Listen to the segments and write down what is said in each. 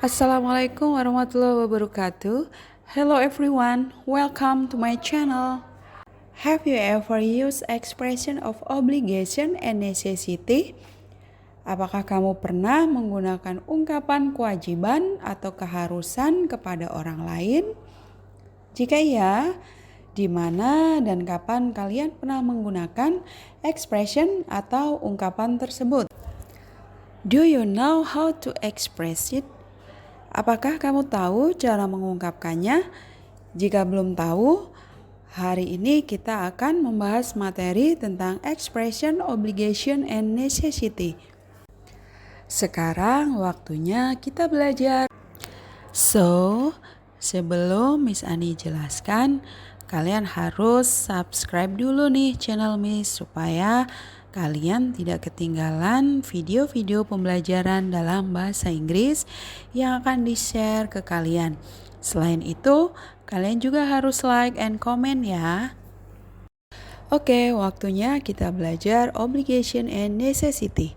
Assalamualaikum warahmatullahi wabarakatuh. Hello everyone, welcome to my channel. Have you ever used expression of obligation and necessity? Apakah kamu pernah menggunakan ungkapan kewajiban atau keharusan kepada orang lain? Jika iya, di mana dan kapan kalian pernah menggunakan expression atau ungkapan tersebut? Do you know how to express it? Apakah kamu tahu cara mengungkapkannya? Jika belum tahu, hari ini kita akan membahas materi tentang expression, obligation, and necessity. Sekarang waktunya kita belajar. So, sebelum Miss Ani jelaskan, kalian harus subscribe dulu nih channel Miss supaya kalian tidak ketinggalan video-video pembelajaran dalam bahasa Inggris yang akan di-share ke kalian. Selain itu, kalian juga harus like and comment ya. Oke, waktunya kita belajar obligation and necessity.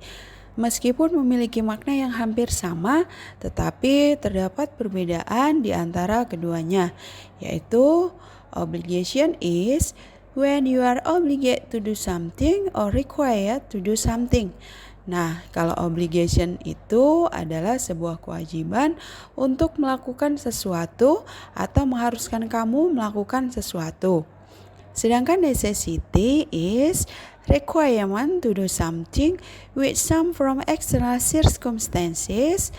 Meskipun memiliki makna yang hampir sama, tetapi terdapat perbedaan di antara keduanya, yaitu obligation is when you are obligated to do something or required to do something. Nah, kalau obligation itu adalah sebuah kewajiban untuk melakukan sesuatu atau mengharuskan kamu melakukan sesuatu. Sedangkan necessity is requirement to do something with some from external circumstances,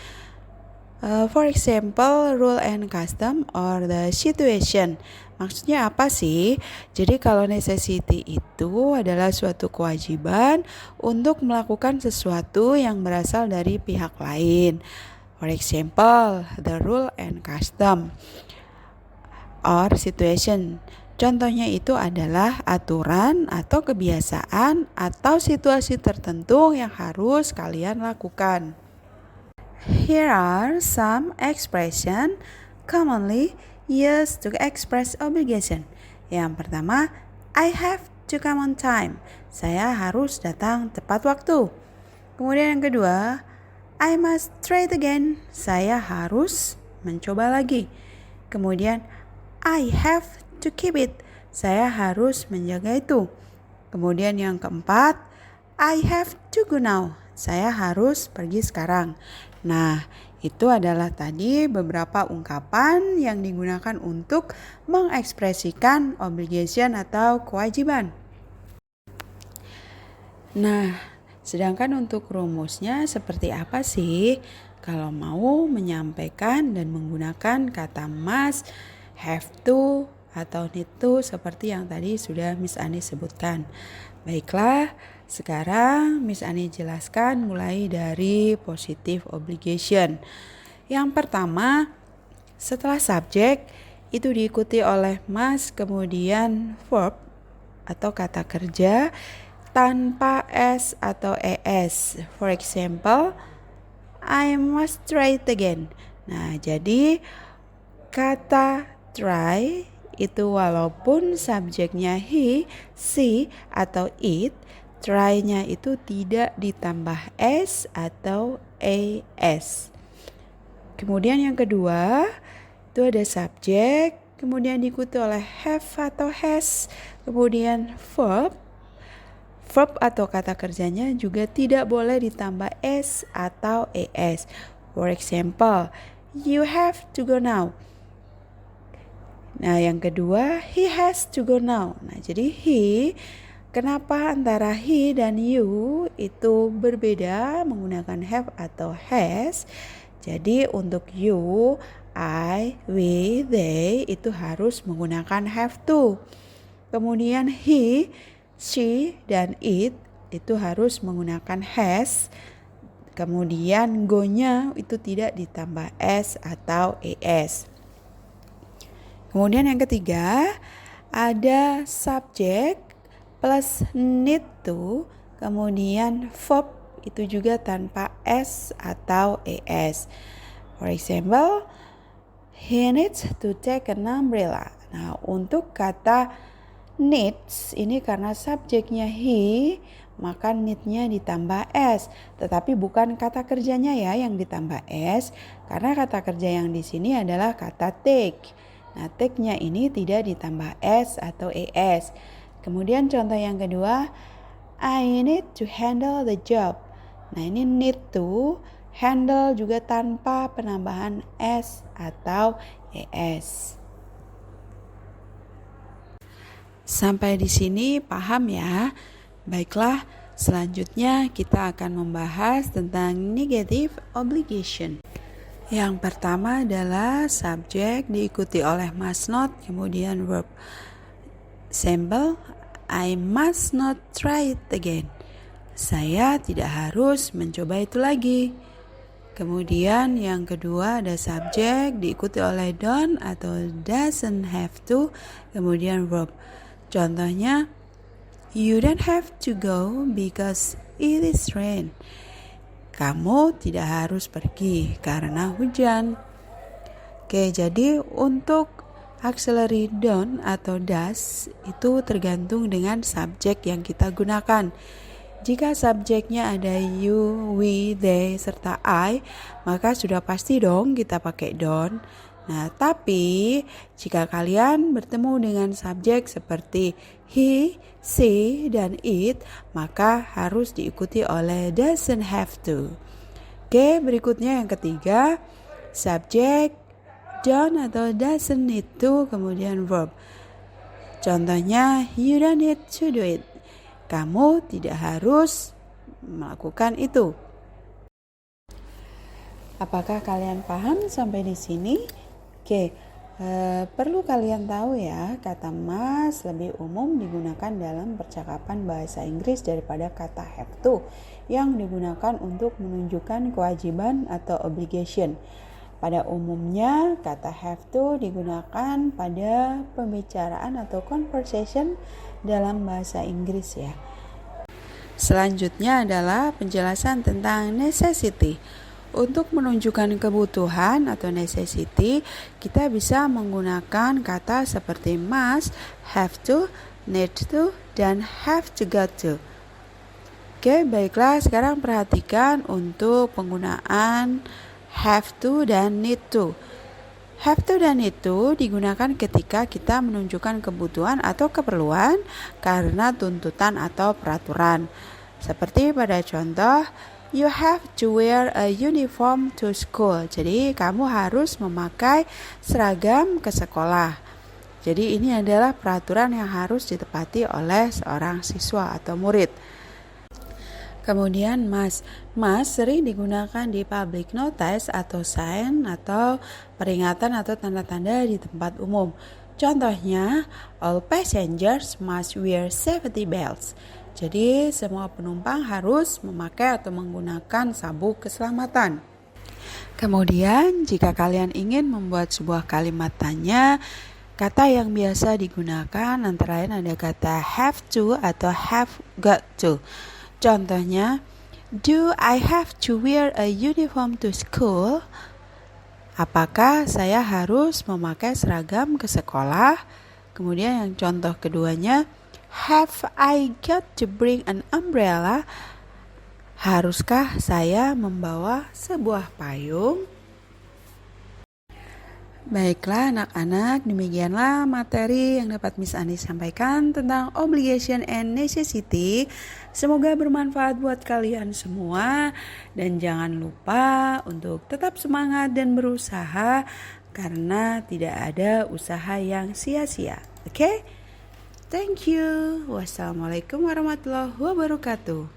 for example, rule and custom or the situation. Maksudnya apa sih? Jadi kalau necessity itu adalah suatu kewajiban untuk melakukan sesuatu yang berasal dari pihak lain. For example, the rule and custom or situation. Contohnya itu adalah aturan atau kebiasaan atau situasi tertentu yang harus kalian lakukan. Here are some expression commonly used to express obligation. Yang pertama, I have to come on time. Saya harus datang tepat waktu. Kemudian yang kedua, I must try it again. Saya harus mencoba lagi. Kemudian, I have to keep it. Saya harus menjaga itu. Kemudian yang keempat, I have to go now. Saya harus pergi sekarang. Nah, itu adalah tadi beberapa ungkapan yang digunakan untuk mengekspresikan obligation atau kewajiban. Nah, sedangkan untuk rumusnya seperti apa sih? Kalau mau menyampaikan dan menggunakan kata must, have to, atau need to seperti yang tadi sudah Miss Ani sebutkan. Baiklah, sekarang Miss Ani jelaskan mulai dari positive obligation. Yang pertama, setelah subjek itu diikuti oleh must, kemudian verb atau kata kerja tanpa s atau es. For example, I must try it again. Nah, jadi kata try itu walaupun subjeknya he, she, atau it, try-nya itu tidak ditambah s atau es. Kemudian yang kedua, itu ada subjek, kemudian diikuti oleh have atau has, kemudian verb. Verb atau kata kerjanya juga tidak boleh ditambah s atau es. For example, you have to go now. Nah, yang kedua, he has to go now. Nah, jadi he, kenapa antara he dan you itu berbeda menggunakan have atau has? Jadi untuk you, I, we, they itu harus menggunakan have to. Kemudian he, she, dan it itu harus menggunakan has. Kemudian go-nya itu tidak ditambah s atau es. Kemudian yang ketiga, ada subjek plus need to, kemudian verb itu juga tanpa s atau es. For example, he needs to take an umbrella. Nah, untuk kata needs ini karena subjeknya he, maka need-nya ditambah S. Tetapi bukan kata kerjanya ya yang ditambah S, karena kata kerja yang di sini adalah kata take. Nah, take-nya ini tidak ditambah S atau ES. Kemudian contoh yang kedua, I need to handle the job. Nah, ini need to, handle juga tanpa penambahan S atau ES. Sampai di sini paham ya? Baiklah, selanjutnya kita akan membahas tentang negative obligation. Yang pertama adalah subjek diikuti oleh must not, kemudian verb. Sample, I must not try it again. Saya tidak harus mencoba itu lagi. Kemudian yang kedua ada subjek diikuti oleh don't atau doesn't have to, kemudian verb. Contohnya, you don't have to go because it is rain. Kamu tidak harus pergi karena hujan. Oke, jadi untuk auxiliary don't atau does itu tergantung dengan subjek yang kita gunakan. Jika subjeknya ada you, we, they, serta I, maka sudah pasti dong kita pakai don't. Nah, tapi jika kalian bertemu dengan subjek seperti he, she, dan it, maka harus diikuti oleh doesn't have to. Oke, berikutnya yang ketiga, subjek don't atau doesn't need to, kemudian verb. Contohnya, you don't need to do it. Kamu tidak harus melakukan itu. Apakah kalian paham sampai di sini? Oke, perlu kalian tahu ya, kata must lebih umum digunakan dalam percakapan bahasa Inggris daripada kata have to yang digunakan untuk menunjukkan kewajiban atau obligation. Pada umumnya, kata have to digunakan pada pembicaraan atau conversation dalam bahasa Inggris ya. Selanjutnya adalah penjelasan tentang necessity. Untuk menunjukkan kebutuhan atau necessity, kita bisa menggunakan kata seperti must, have to, need to, dan have to go to. Oke, baiklah, sekarang perhatikan untuk penggunaan have to dan need to. Have to dan need to digunakan ketika kita menunjukkan kebutuhan atau keperluan karena tuntutan atau peraturan. Seperti pada contoh, you have to wear a uniform to school. Jadi kamu harus memakai seragam ke sekolah. Jadi ini adalah peraturan yang harus ditepati oleh seorang siswa atau murid. Kemudian must sering digunakan di public notice atau sign atau peringatan atau tanda-tanda di tempat umum. Contohnya, all passengers must wear safety belts. Jadi semua penumpang harus memakai atau menggunakan sabuk keselamatan. Kemudian jika kalian ingin membuat sebuah kalimat tanya, kata yang biasa digunakan antara lain ada kata have to atau have got to. Contohnya, do I have to wear a uniform to school? Apakah saya harus memakai seragam ke sekolah? Kemudian yang contoh keduanya, have I got to bring an umbrella? Haruskah saya membawa sebuah payung? Baiklah anak-anak, demikianlah materi yang dapat Miss Ani sampaikan tentang obligation and necessity. Semoga bermanfaat buat kalian semua. Dan jangan lupa untuk tetap semangat dan berusaha, karena tidak ada usaha yang sia-sia. Oke? Thank you. Wassalamualaikum warahmatullahi wabarakatuh.